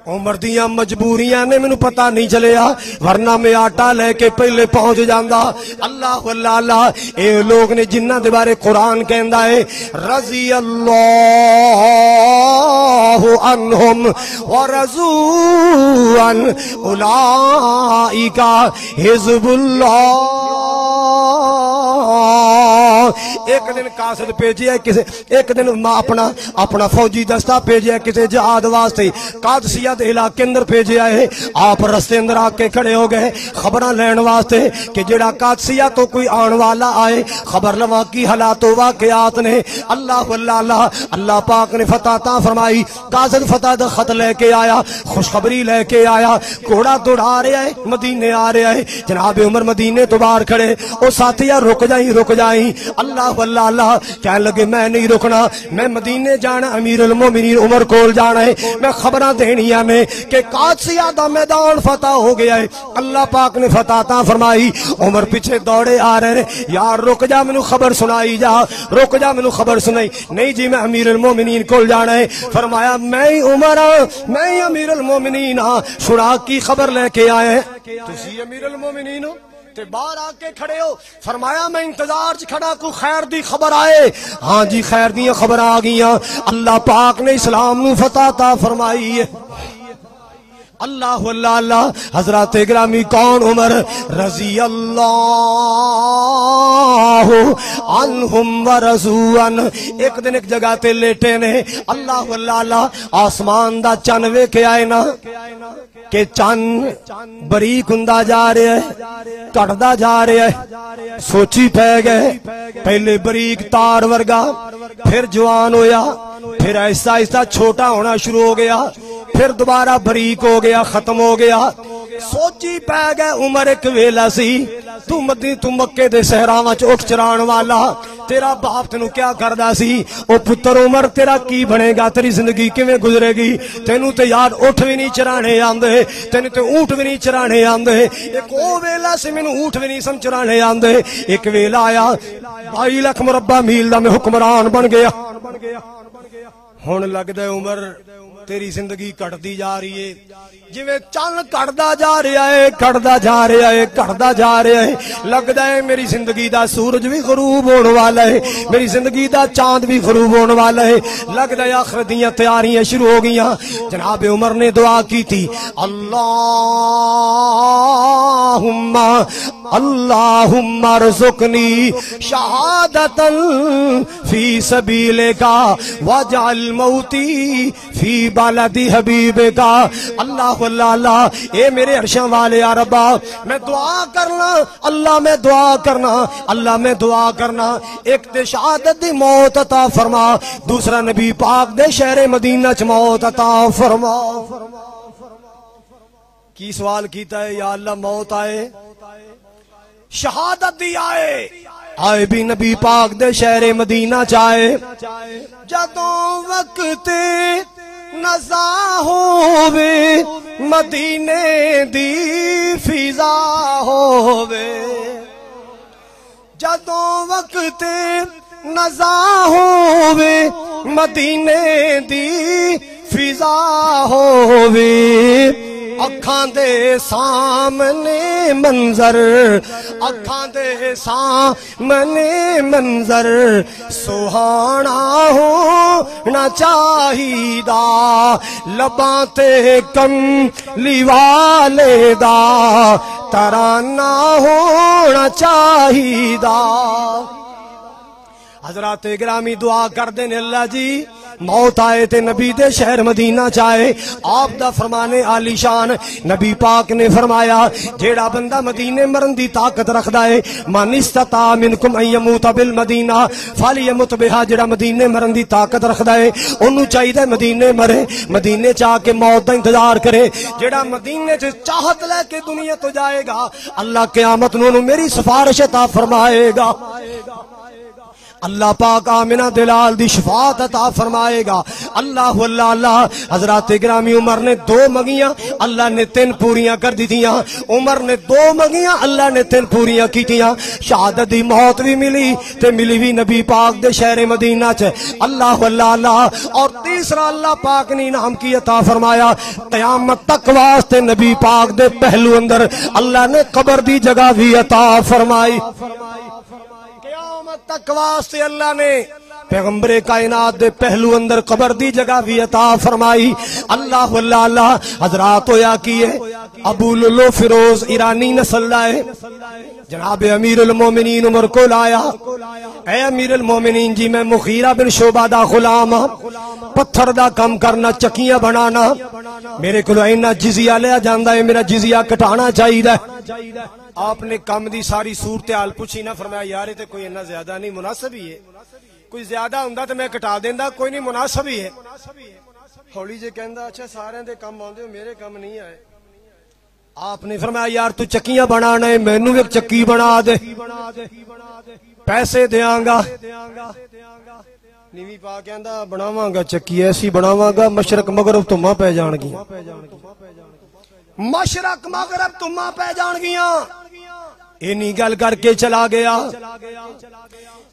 عمر دیاں مجبوریاں نے مینوں پتا نہیں چلیا ورنہ میں آٹا لے کے پہلے پہنچ جاندا اللہ اللہ اللہ اے لوگ نے جنہاں دے بارے قرآن کہندا ہے رضی اللہ عنہم ورضوا عن اولئک حزب اللہ ایک دن قاصد بھیجیا کسے ایک دن اپنا فوجی دستہ بھیجیا کسے جہاد واسطے قادسیہ دے علاقے اندر بھیجیا ہے آپ رستے اندر آ کے کھڑے ہو گئے خبراں لین واسطے کہ جڑا قادسیہ تو کوئی آن والا آئے خبر لواں کی حالات و واقعات نے اللہ اللہ اللہ پاک نے فتح عطا فرمائی قاصد فتح دا خط لے کے آیا خوشخبری لے کے آیا گھوڑا دوڑا رہا ہے مدینے آ رہا ہے جناب عمر مدینے تو باہر کھڑے او ساتھیا رک جائیں اللہ اللہ اللہ کہنے لگے میں نہیں رکنا میں مدینے جانا امیر المومنین عمر کول جانا ہے میں خبراں دینیاں نے کہ قادسیہ دا میدان فتح ہو گیا ہے اللہ پاک نے فتح عطا فرمائی عمر پیچھے دوڑے آ رہے ہیں یار رک جا مینوں خبر سنائی جا رک جا مینوں خبر سنائی نہیں جی میں امیر المومنین کول جانا ہے فرمایا میں ہی عمر ہاں میں ہی امیر المومنین ہاں سنا کی خبر لے کے آئے ہیں تسی امیر المومنین ہو تے باہر آ کے کھڑے ہو فرمایا میں انتظار چ کھڑا کو خیر دی خبر آئے ہاں جی خیر دی خبر آ گئیاں اللہ پاک نے اسلام نو فتح عطا فرمائی ہے اللہ اللہ اللہ حضرات گرامی کون عمر رضی اللہ عنہم ورضوا عنہ ایک دن ایک جگہ تے لیٹے نے اللہ اللہ اللہ آسمان دا چن ویکھیا آئے نا کہ چن بریک ہوندا جا رہا ہے کٹدا جا رہا ہے سوچی پہ گئے پہلے بریک تار ورگا پھر جوان ہویا پھر ایسا ایسا چھوٹا ہونا شروع ہو گیا پھر دوبارہ بریک ہو گیا ختم ہو گیا سوچی پہ گئے عمر ایک ویلا سی تو مکے دے صحراواں چ اٹھ چران والا تیرا باپ تینوں کیا کردا سی او پتر عمر تیرا کی بنے گا تیری زندگی کیویں گزرے گی تینوں تے یار اٹھ بھی نہیں چرانے آندے تینوں تے اونٹ بھی نہیں چرانے آندے ایک او ویلا سی مینوں اونٹ بھی نہیں سم چرانے آندے ایک ویلا آیا 22 لاکھ مربع میل دا میں حکمران بن گیا ہن لگدا ہے عمر تیری زندگی کٹتی جا رہی ہے جویں چن کٹدا جا رہا ہے کٹدا جا رہا ہے کٹدا جا رہا ہے لگدا ہے میری زندگی دا سورج بھی غروب ہونے والا ہے میری زندگی دا چاند بھی غروب ہونے والا ہے لگدا ہے آخرت دیاں تیاریاں شروع ہو گئیاں جناب عمر نے دعا کی تھی اللہم ارزقنی شہادتا فی سبیلک واجعل موتی فی بالد حبیبک اللہ اللہ اللہ اے میرے عرشاں والے یا ربا میں دعا کرنا اللہ میں دعا کرنا اللہ میں دعا کرنا ایک تے شہادت دی موت عطا فرما دوسرا نبی پاک دے شہر مدینہ چ موت عطا فرما کی سوال کیتا ہے یا اللہ موت آئے شہادت دی آئے بھی نبی پاک دے شہر مدینہ چاہے جدوں وقت نزا ہووے مدینے دی فضا ہووے جدوں وقت نزا ہووے مدینے دی فضا ہووے اکھاں دے سامنے منظر اکھاں دے سامنے منظر سہانا ہونا چاہیدا لباں تے کملی والے دا ترانہ ہونا چاہیدا حضرات گرامی دعا کر دیں اللہ جی موت آئے تے نبی دے شہر مدینہ چاہے آپ دا فرمانے عالی شان نبی پاک نے فرمایا جیڑا بندہ مدینے مرن دی طاقت رکھدا ہے من استطاع منکم ان یموت بالمدینہ فلیمت بہا جیڑا مدینے مرن دی طاقت رکھدا ہے انہوں چاہیے مدینے مرے مدینے چاہ کے موت دا انتظار کرے جیڑا مدینے سے چاہت لے کے دنیا تو جائے گا اللہ قیامت نو میری سفارش عطا فرمائے گا اللہ پاک آمنہ دلال دی شفاعت عطا فرمائے گا اللہ اللہ اللہ حضرات گرامی عمر نے 2 منگیاں اللہ نے 3 پوریاں کر دی تیاں عمر نے 2 منگیاں اللہ نے 3 پوریاں کی تیاں شہادت دی موت بھی ملی تے ملی بھی نبی پاک دے شہر مدینہ چ اللہ اللہ اللہ اور تیسرا اللہ پاک نے انعام کی عطا فرمایا قیامت تک واسطے نبی پاک دے پہلو اندر اللہ نے قبر دی جگہ بھی عطا فرمائی تک واسطے اللہ نے پیغمبر کائنات دے پہلو اندر قبر دی جگہ بھی عطا فرمائی اللہ اللہ اللہ حضرات ہویا کیے ابو لولو فیروز ایرانی نسل لائے جناب امیر المومنین عمر کو لایا اے امیر المومنین جی میں مغیرہ بن شعبہ دا غلام پتھر دا کم کرنا چکیاں بنانا میرے کو اینا جزیہ لیا جاندہ ہے میرا جزیہ کٹانا چاہیے آپ نے کم دی ساری صورتحال پوچھی نہ فرمایا یار تے کوئی اتنا زیادہ نہیں مناسب ہی ہے کوئی زیادہ ہوندا تے میں کٹا دیندا کوئی نہیں مناسب ہی ہے ہولی جے کہندا اچھا سارے دے کم آندے ہو میرے کم نہیں آئے آپ نے فرمایا یار تو چکیاں بنانا ہے مینوں ایک چکی بنا دے پیسے دیاں گا نیوی پا کہندا بناواں گا چکی ایسی بناواں گا مشرق مغرب تو ماں پہ جان گی مشرق مغرب تو ماں پہ جان گیاں اینی گل کر کے چلا گیا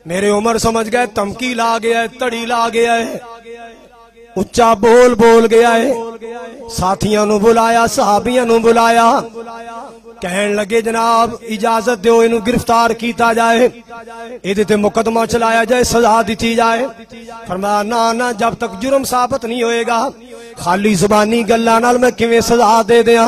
میرے عمر سمجھ گئے تمکی لا گیا ہے تڑی لا گیا ہے اچھا بول بول گیا ہے ساتھیاں نو بلایا صحابیاں نو بلایا کہن لگے جناب اجازت دیو انہوں گرفتار کیتا جائے ایدے تے مقدمہ چلایا جائے سزا دیتی جائے فرمایا نا جب تک جرم ثابت نہیں ہوئے گا خالی زبانی گلہ نال میں کیویں سزا دے دیا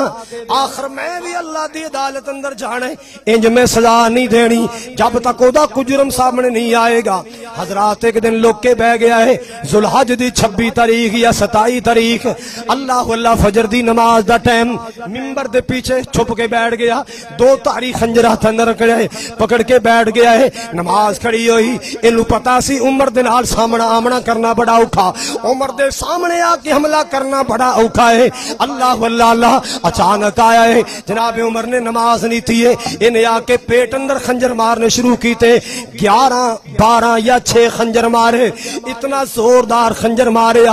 آخر میں بھی اللہ دی عدالت اندر جانے انج میں سزا نہیں دینی جب تک اودا کو جرم سامنے نہیں آئے گا حضرات ایک دن لوگ کے بہ گیا ہے ذوالحج دی 26 تاریخ یا 27 تاریخ اللہ اللہ فجر دی نماز دا ٹائم منبر دے پیچھے چھپ کے بیٹھ گیا 2 تاریخ خنجر ہاتھ اندر پکڑ کے بیٹھ گیا ہے نماز کھڑی ہوئی انہوں پتا سی عمر دے نال سامنا آمنا کرنا بڑا اوکھا عمر دے سامنے آ کے حملہ کرنا بڑا اوکھا ہے اللہ اللہ اللہ اچانک آیا ہے جناب عمر نے نماز نہیں تھی ہے انہیں آ کے پیٹ اندر خنجر مارنے شروع کیتے 11 12 یا 6 خنجر مارے اتنا زوردار خنجر مارے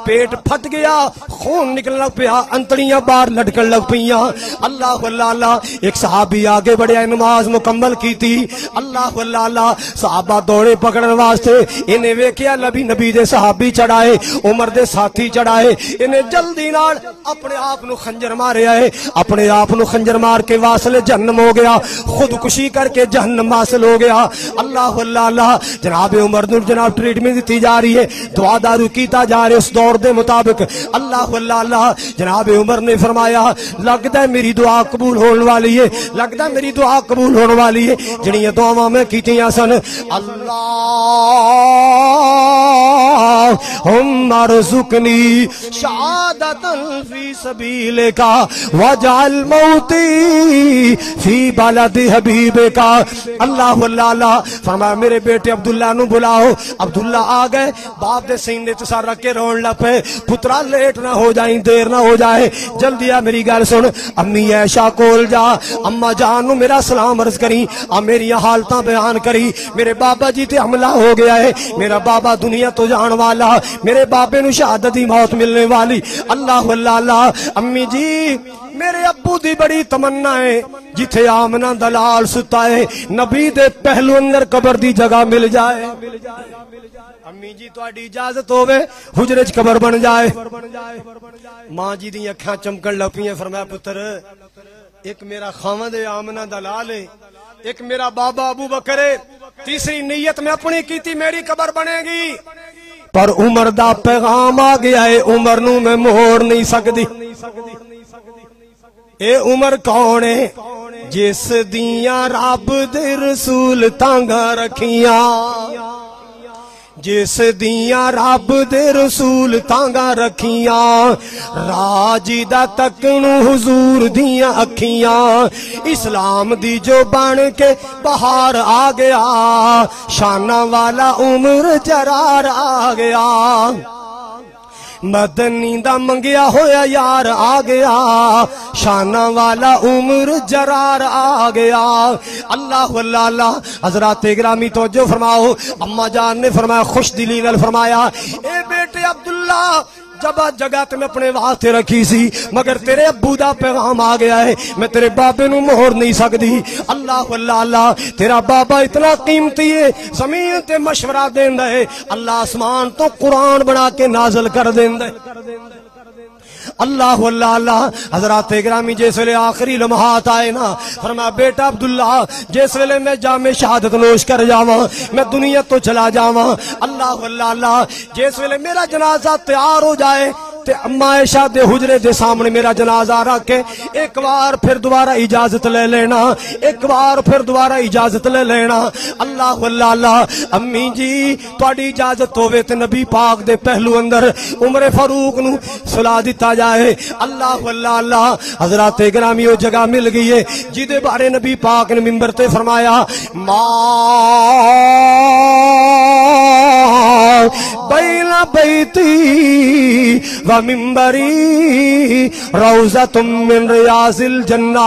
پیٹ پھٹ گیا خون نکلنے لگ پیا انتڑیاں باہر لٹکن لگ پیا اللہ اللہ اللہ ایک صحابی آگے بڑھیا نماز مکمل کی تھی اللہ اللہ اللہ صحابہ دوڑے پکڑنے واسطے انہیں ویکھیا نبی دے صحابی چڑھائے عمر دے ساتھی چڑھائے انہیں جلدی نال اپنے آپ نو خنجر مارے آئے اپنے آپ نو خنجر مار کے واصل جہنم ہو گیا خودکشی کر کے جہنم حاصل ہو گیا اللہ اللہ اللہ جناب عمر نو جناب ٹریٹمنٹ دیتی جا رہی ہے دعا دارو کیتا جا رہے اس دور دے مطابق اللہ اللہ اللہ جناب عمر نے فرمایا لگتا ہے میری دعا قبول ہونے والی ہے لگتا ہے میری دعا قبول ہونے والی ہے جنہیں دعاواں میں کیتیاں سن اللہ ہم ارزقنی شہادت فی سبیلک وجعل موتی فی بلد حبیبک اللہ اللہ اللہ فرمایا میرے بیٹے عبداللہ نو بلاؤ عبداللہ آ گئے باپ دے سینے تے سر رکھ کے رون لگ پے پترا لیٹ نہ ہو جائیں دیر نہ ہو جائے جلدی آ میری گل سن امی عائشہ کول جا اما جان نو میرا سلام عرض کری میری حالتاں بیان کری میرے بابا جی تے حملہ ہو گیا ہے میرا بابا دنیا تو جان والا میرے بابے نو شہادت دی موت ملنے والی اللہ اللہ اللہ امی جی میرے ابو دی بڑی تمنا ہے جتھے آمنہ دلال ستا ہے نبی دے پہلو اندر قبر دی جگہ مل جائے امی جی تو اڈی اجازت ہوئے حجرے چ قبر بن جائے ماں جی دی اکھاں چمکن لگ پئیاں فرمایا پتر ایک میرا خاوند آمنہ دلال ہے ایک میرا بابا ابو بکر ہے تیسری نیت میں اپنی کیتی میری قبر بنے گی پر عمر دا پیغام آ گیا ہے عمر نو میں موڑ نہیں سکتی اے عمر کون ہے جس دیاں رب دے رسول تانگا رکھیاں جس دیاں رب دے رسول تانگا رکھیاں راجی دا تکنو حضور دیاں اکھیاں اسلام دی جو بن کے بہار آ گیا شانہ والا عمر جرار آ گیا مدنی دا منگیا ہویا یار آ گیا شانہ والا عمر جرار آ گیا اللہ اللہ اللہ حضرات گرامی توجہ فرماؤ اما جان نے فرمایا خوش دلی نال فرمایا اے بیٹے عبداللہ جگہ تے میں اپنے واسطے رکھی سی مگر تیرے ابو دا پیغام آ گیا ہے میں تیرے بابے نو مہر نہیں سکتی اللہ اللہ اللہ تیرا بابا اتنا قیمتی ہے زمین تے مشورہ دیندا ہے اللہ آسمان تو قرآن بنا کے نازل کر دیندا ہے اللہ اللہ اللہ حضرات گرامی جس ویلے آخری لمحات آئے نا فرمایا بیٹا عبداللہ جس ویلے میں جامع شہادت نوش کر جاواں میں دنیا تو چلا جاواں اللہ اللہ اللہ جس ویلے میرا جنازہ تیار ہو جائے تے اما عائشہ دے حجرے دے سامنے میرا جنازہ رکھ کے ایک بار پھر دوبارہ اجازت لے لینا ایک بار پھر دوبارہ اجازت لے لینا اللہ اللہ اللہ امی جی تواڈی اجازت ہوے تے نبی پاک دے پہلو اندر عمر فاروق نو سلا دتا جائے اللہ اللہ اللہ حضرات گرامی وہ جگہ مل گئی ہے جدے بارے نبی پاک نے منبر تے فرمایا بین بیتی ومنبری روضۃ من ریاض الجنہ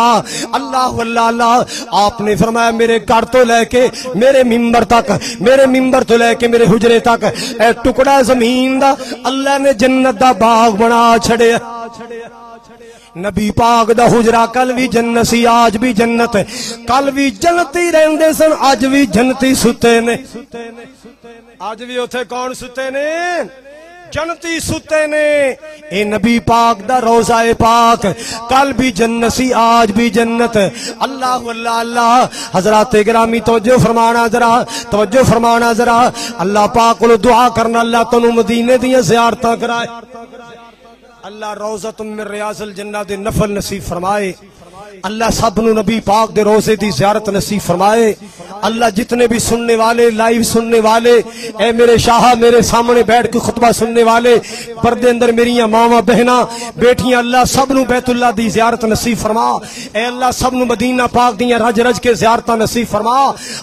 اللہ اللہ اللہ آپ نے فرمایا میرے گھر تو لے کے میرے منبر تو لے کے میرے حجرے تک اے ٹکڑا زمین دا اللہ نے جنت دا باغ بنا چھڑے نبی پاک دا حجرہ کل بھی جنت سی آج بھی جنت ہے کل بھی جنتی رہندے سن آج بھی جنتی ستے نے آج بھی اتھے کون ستے نے جنتی ستے نے اے نبی پاک دا روضہ پاک کل بھی جنت سی آج بھی جنت اللہ اللہ اللہ حضرات گرامی توجہ فرمانا ذرا اللہ پاک کو دعا کرنا اللہ تنو مدینے دیاں زیارتاں کرائے اللہ روضۃ من ریاض الجنہ دے نفل نصیب فرمائے اللہ سب نو نبی پاک دے روزے دی زیارت نصیب فرمائے اللہ جتنے بھی سننے والے لائیو سننے والے اے میرے شاہ میرے سامنے بیٹھ کے خطبہ سننے والے پردے اندر میریاں ماواں بہناں بیٹیاں اللہ سب نو بیت اللہ دی زیارت نصیب فرما اے اللہ سب نو مدینہ پاک دیاں رج رج کے زیارتاں نصیب فرما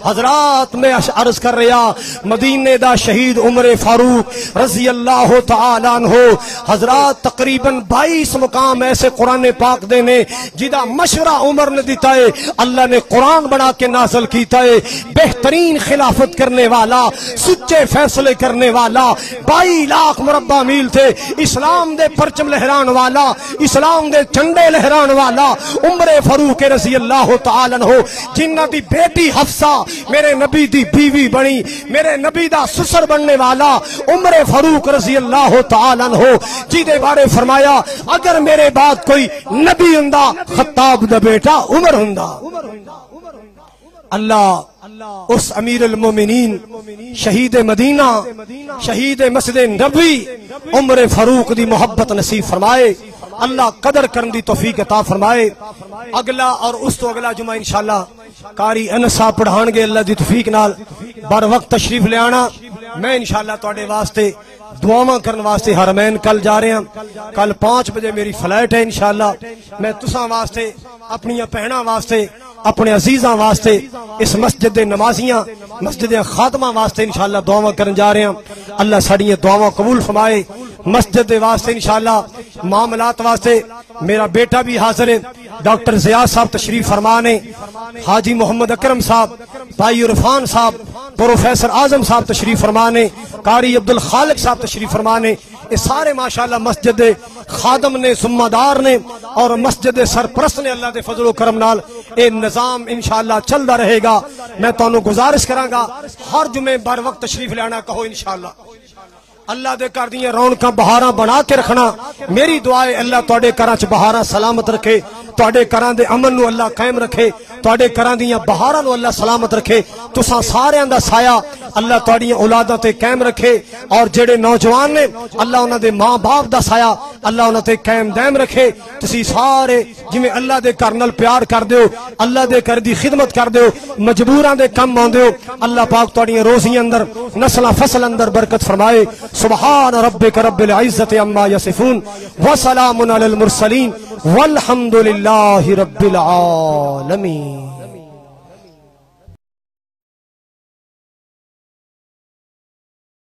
حضرات میں عرض کر رہا مدینے دا شہید عمر فاروق رضی اللہ تعالی عنہ حضرات تقریباً 22 مقام ایسے قرآن پاک دینے جدہ مشورہ عمر نے دیتا ہے اللہ نے قرآن بنا کے نازل کیتا ہے بہترین خلافت کرنے والا سچے فیصلے کرنے والا 22 لاکھ مربع میل تھے اسلام دے پرچم لہران والا اسلام دے چنڈے لہران والا عمر فاروق رضی اللہ تعالی عنہ جنہ دی بیٹی حفصہ میرے نبی دی بیوی بنی میرے نبی دا سسر بننے والا عمر فاروق رضی اللہ تعالی عنہ جی دے بارے فرمایا اگر میرے بعد کوئی نبی ہوندا خطاب دا بیٹا عمر ہوندا اللہ اس امیر المومنین شہید مدینہ شہید مسجد نبوی عمر فاروق دی محبت نصیب فرمائے اللہ قدر کرن دی توفیق عطا فرمائے اگلا اور اس تو اگلا جمعہ انشاءاللہ قاری انس صاحب پڑھان گے اللہ دی توفیق نال بر وقت تشریف لے آنا میں انشاءاللہ تواڈے واسطے دعاواں کرن واسطے حرمین کل جا رہے ہیں کل 5 بجے میری فلائٹ ہے انشاءاللہ میں تساں واسطے اپنی بہناں واسطے اپنے عزیزاں واسطے اس مسجد دے نمازیاں مسجد خادماں واسطے انشاءاللہ دعاواں کرن جا رہے ہیں اللہ ساڈیاں دعاواں قبول فرمائے مسجد دے واسطے انشاءاللہ معاملات واسطے میرا بیٹا بھی حاضر ہے ڈاکٹر زیاد صاحب تشریف فرمانے حاجی محمد اکرم صاحب بھائی عرفان صاحب پروفیسر اعظم صاحب تشریف فرمانے قاری عبدالخالق صاحب تشریف فرمانے یہ سارے ماشاءاللہ مسجد خادم نے ذمہ دار نے اور مسجد سرپرست نے اللہ دے فضل و کرم نال اے نظام انشاءاللہ چلدا رہے گا میں تانوں گزارش کراں گا ہر جمعے بر وقت تشریف لانا کہو انشاءاللہ اللہ دے کر دیاں رونقاں بہاراں بنا کے رکھنا میری دعا ہے اللہ تواڈے گھراں چ بہاراں سلامت رکھے تواڈے گھراں دے امن نو اللہ قائم رکھے تواڈے گھراں دیاں بہاراں نو اللہ سلامت رکھے تساں ساریاں دا سایہ اللہ تہاڈیاں اولاداں تے قائم رکھے، اور جڑے نوجوان نے اللہ انہاں دے ماں باپ دا سایہ اللہ انہاں تے قائم دائم رکھے۔ تسی سارے جویں اللہ دے گھر نال پیار کر دیو، اللہ دے گھر دی خدمت کر دیو، مجبوراں دے کم آندے ہو، اللہ پاک تہاڈیاں روزیاں اندر نسلاں فصل اندر برکت فرمائے۔ سبحان ربک رب العزت عما یصفون وسلام علی المرسلین والحمد للہ رب العالمین۔